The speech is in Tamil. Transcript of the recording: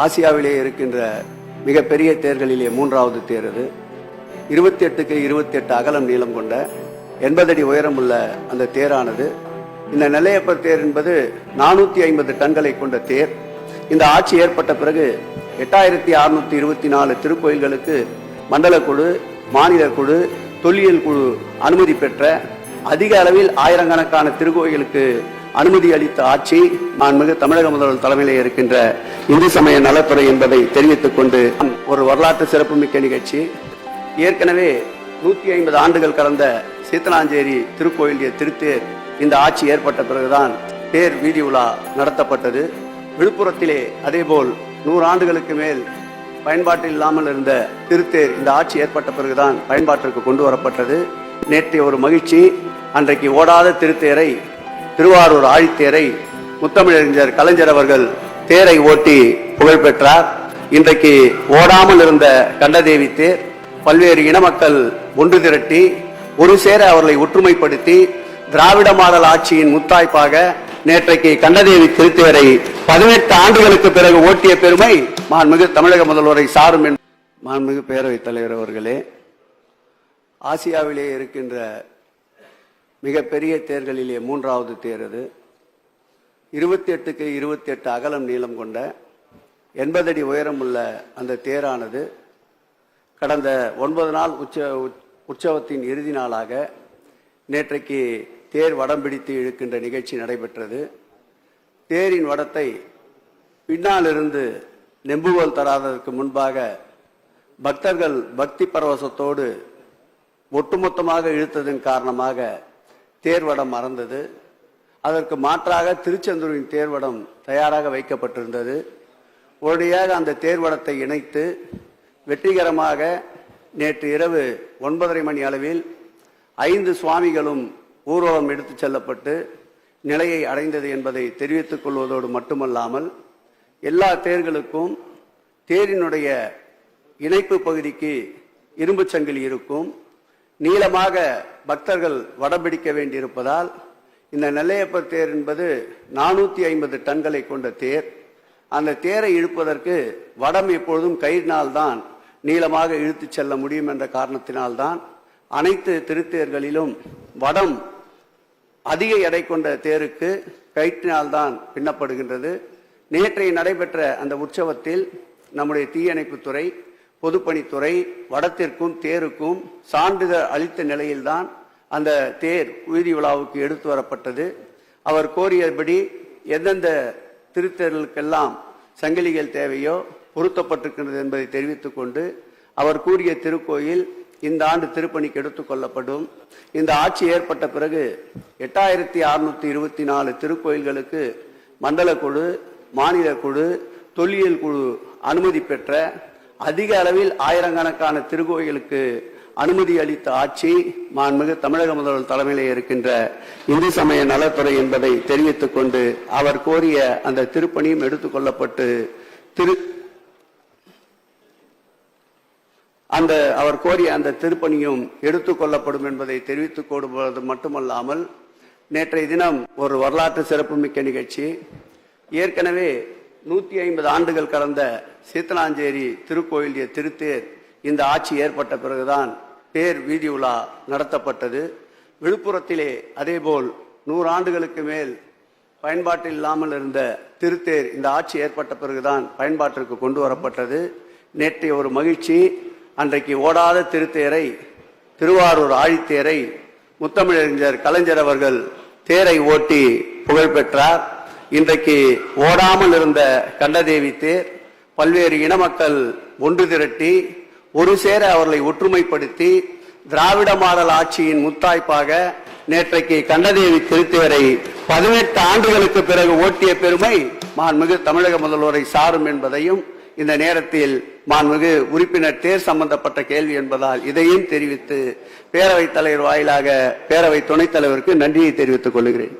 ஆசியாவிலே இருக்கின்ற மிகப்பெரிய தேர்களிலே மூன்றாவது தேர் அது. 28க்கு 28 அகலம் நீளம் கொண்ட 80 அடி உயரம் உள்ள அந்த தேரானது, இந்த நெல்லையப்பர் தேர் என்பது 450 டன்களை கொண்ட தேர். இந்த ஆட்சி ஏற்பட்ட பிறகு 8624 திருக்கோயில்களுக்கு மண்டல குழு, மாநில குழு, தொல்லியல் குழு அனுமதி பெற்ற, அதிக அளவில் ஆயிரக்கணக்கான திருக்கோயிலுக்கு அனுமதி அளித்த ஆட்சி மாண்புமிகு தமிழக முதல்வர் தலைமையிலே இருக்கின்ற இந்து சமய நலத்துறை என்பதை தெரிவித்துக் கொண்டு ஒரு வரலாற்று சிறப்புமிக்க நிகழ்ச்சி. ஏற்கனவே 150 ஆண்டுகள் கடந்த சீத்தனாஞ்சேரி திருக்கோயிலிய திருத்தேர் இந்த ஆட்சி ஏற்பட்ட பிறகுதான் தேர் வீதி உலா நடத்தப்பட்டது. விழுப்புரத்திலே அதேபோல் 100 ஆண்டுகளுக்கு மேல் பயன்பாட்டில் இல்லாமல் இருந்த திருத்தேர் இந்த ஆட்சி ஏற்பட்ட பிறகுதான் பயன்பாட்டிற்கு கொண்டு வரப்பட்டது. நேற்றைய ஒரு மகிழ்ச்சி, அன்றைக்கு ஓடாத திருத்தேரை, திருவாரூர் ஆழித்தேரை முத்தமிழறிஞர் கலைஞர் அவர்கள் தேரை ஓட்டி புகழ் பெற்றார். இன்றைக்கு ஓடாமல் இருந்த கண்டதேவி தேர் பல்வேறு இன மக்கள் ஒன்று திரட்டி ஒரு சேர அவர்களை ஒற்றுமைப்படுத்தி திராவிட மாடல் ஆட்சியின் முத்தாய்ப்பாக நேற்றைக்கு கண்டதேவி திருத்தேரை 18 ஆண்டுகளுக்கு பிறகு ஓட்டிய பெருமை மாண்புமிகு தமிழக முதல்வரை சாரும். மாண்புமிகு பேரவைத் தலைவர் அவர்களே, ஆசியாவிலே இருக்கின்ற மிகப்பெரிய தேர்களிலே மூன்றாவது தேர் அது. 28க்கு 28 அகலம் நீளம் கொண்ட 80 அடி உயரம் உள்ள அந்த தேரானது கடந்த 9 நாள் உற்சவத்தின் இறுதி நாளாக நேற்றைக்கு தேர் வடம் பிடித்து இழுக்கின்ற நிகழ்ச்சி நடைபெற்றது. தேரின் வடத்தை பின்னாலிருந்து நெம்புகோல் தராததற்கு முன்பாக பக்தர்கள் பக்தி பரவசத்தோடு ஒட்டுமொத்தமாக இழுத்ததன் காரணமாக தேர்வடம் மறந்தது. அதற்கு மாற்றாக திருச்செந்தூரின் தேர்வடம் தயாராக வைக்கப்பட்டிருந்தது. உடனடியாக அந்த தேர்வடத்தை இணைத்து வெற்றிகரமாக நேற்று இரவு 9:30 மணி அளவில் 5 சுவாமிகளும் ஊர்வலம் எடுத்துச் செல்லப்பட்டு நிலையை அடைந்தது என்பதை தெரிவித்துக் கொள்வதோடு மட்டுமல்லாமல், எல்லா தேர்களுக்கும் தேரினுடைய இணைப்பு பகுதிக்கு இரும்பு சங்கிலி இருக்கும். நீளமாக பக்தர்கள் வடம் பிடிக்க வேண்டியிருப்பதால் இந்த நெல்லையப்பர் தேர் என்பது 450 டன்களை கொண்ட தேர். அந்த தேரை இழுப்பதற்கு வடம் எப்பொழுதும் கயிறினால்தான் நீளமாக இழுத்து செல்ல முடியும் என்ற காரணத்தினால்தான் அனைத்து திருத்தேர்களிலும் வடம் அதிக எடை கொண்ட தேருக்கு கயிற்றினால்தான் பின்னப்படுகின்றது. நேற்றைய நடைபெற்ற அந்த உற்சவத்தில் நம்முடைய தீயணைப்புத்துறை, பொதுப்பணித்துறை வடத்திற்கும் தேருக்கும் சான்றிதழ் அளித்த நிலையில்தான் அந்த தேர் வீதி விழாவுக்கு எடுத்து வரப்பட்டது. அவர் கோரியபடி எந்தெந்த திருத்தேர்களுக்கெல்லாம் சங்கிலிகள் தேவையோ பொருத்தப்பட்டிருக்கிறது என்பதை தெரிவித்துக் கொண்டு, அவர் கூறிய திருக்கோயில் இந்த ஆண்டு திருப்பணிக்கு எடுத்துக் கொள்ளப்படும். இந்த ஆட்சி ஏற்பட்ட பிறகு 8624 திருக்கோயில்களுக்கு மண்டல குழு, மாநில குழு, தொல்லியல் குழு அனுமதி பெற்ற, அதிக அளவில் ஆயிரக்கணக்கான திருக்கோயிலுக்கு அனுமதி அளித்த ஆட்சி மாண்புமிகு தமிழக முதல்வர் தலைமையிலே இருக்கின்ற இந்து சமய நலத்துறை என்பதை தெரிவித்துக் கொண்டு, அவர் கோரிய அந்த திருப்பணியும் எடுத்துக் கொள்ளப்பட்டு அவர் கோரிய அந்த திருப்பணியும் எடுத்துக் கொள்ளப்படும் என்பதை தெரிவித்துக் கொள்வது மட்டுமல்லாமல், நேற்றைய தினம் ஒரு வரலாற்று சிறப்புமிக்க நிகழ்ச்சி. ஏற்கனவே 150 ஆண்டுகள் கடந்த சீத்தனாஞ்சேரி திருக்கோயிலிய திருத்தேர் இந்த ஆட்சி ஏற்பட்ட பிறகுதான் தேர் வீதி உலா நடத்தப்பட்டது. விழுப்புரத்திலே அதேபோல் 100 ஆண்டுகளுக்கு மேல் பயன்பாட்டில் இல்லாமல் இருந்த திருத்தேர் இந்த ஆட்சி ஏற்பட்ட பிறகுதான் பயன்பாட்டிற்கு கொண்டு வரப்பட்டது. நேற்றைய ஒரு மகிழ்ச்சி, அன்றைக்கு ஓடாத திருத்தேரை, திருவாரூர் ஆழித்தேரை முத்தமிழறிஞர் கலைஞர் அவர்கள் தேரை ஓட்டி புகழ் பெற்றார். இன்றைக்கு ஓடாமல் இருந்த கண்டதேவி தேர் பல்வேறு இன மக்கள் ஒன்று திரட்டி ஒரு சேர அவர்களை ஒற்றுமைப்படுத்தி திராவிட மாடல் ஆட்சியின் முத்தாய்ப்பாக நேற்றைக்கு கண்டதேவி திருத்தேரை 18 ஆண்டுகளுக்கு பிறகு ஓட்டிய பெருமை மாண்புமிகு தமிழக முதல்வரை சாரும் என்பதையும் இந்த நேரத்தில் மாண்புமிகு உறுப்பினர் தேர் சம்பந்தப்பட்ட கேள்வி என்பதால் இதையும் தெரிவித்து பேரவைத் தலைவர் வாயிலாக பேரவை துணைத் தலைவருக்கு நன்றியை தெரிவித்துக் கொள்கிறேன்.